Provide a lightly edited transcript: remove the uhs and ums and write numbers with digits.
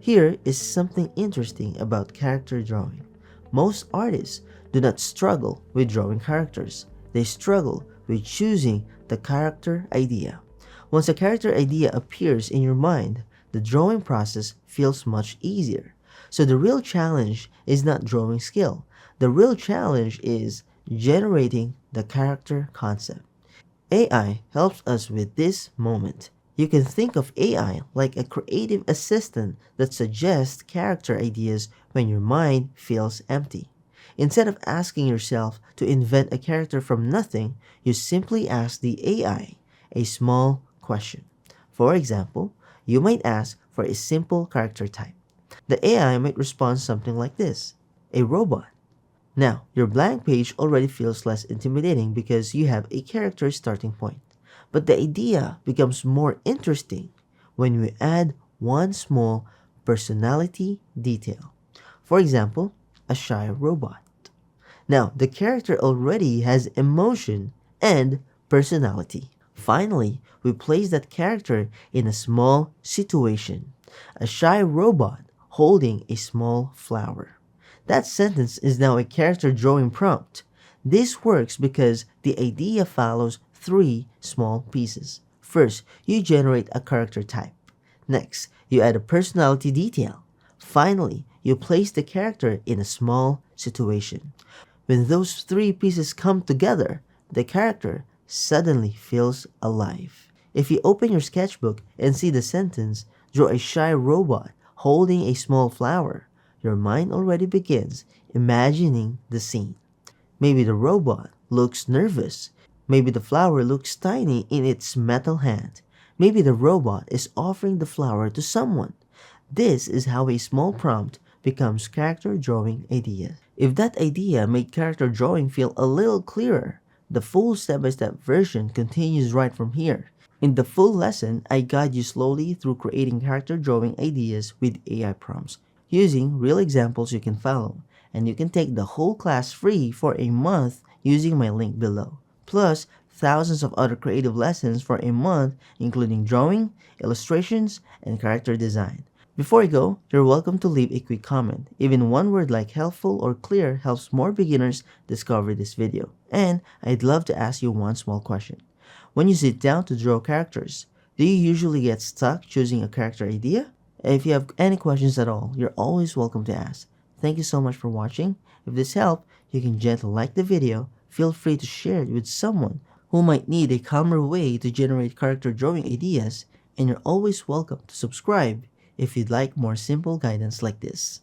Here is something interesting about character drawing. Most artists do not struggle with drawing characters, they struggle with choosing the character idea. Once a character idea appears in your mind, the drawing process feels much easier. So the real challenge is not drawing skill, the real challenge is generating the character concept. AI helps us with this moment. You can think of AI like a creative assistant that suggests character ideas when your mind feels empty. Instead of asking yourself to invent a character from nothing, you simply ask the AI a small question. For example, you might ask for a simple character type. The AI might respond something like this: a robot. Now, your blank page already feels less intimidating because you have a character starting point. But the idea becomes more interesting when we add one small personality detail. For example, a shy robot. Now, the character already has emotion and personality. Finally, we place that character in a small situation. A shy robot holding a small flower. That sentence is now a character drawing prompt. This works because the idea follows three small pieces. First, you generate a character type. Next, you add a personality detail. Finally, you place the character in a small situation. When those three pieces come together, the character suddenly feels alive. If you open your sketchbook and see the sentence, draw a shy robot holding a small flower, your mind already begins imagining the scene. Maybe the robot looks nervous. Maybe the flower looks tiny in its metal hand. Maybe the robot is offering the flower to someone. This is how a small prompt becomes character drawing idea. If that idea made character drawing feel a little clearer, the full step-by-step version continues right from here. In the full lesson, I guide you slowly through creating character drawing ideas with AI prompts, using real examples you can follow, and you can take the whole class free for a month using my link below. Plus, thousands of other creative lessons for a month, including drawing, illustrations, and character design. Before you go, you're welcome to leave a quick comment. Even one word like helpful or clear helps more beginners discover this video. And I'd love to ask you one small question. When you sit down to draw characters, do you usually get stuck choosing a character idea? If you have any questions at all, you're always welcome to ask. Thank you so much for watching. If this helped, you can gently like the video. Feel free to share it with someone who might need a calmer way to generate character drawing ideas, and you're always welcome to subscribe if you'd like more simple guidance like this.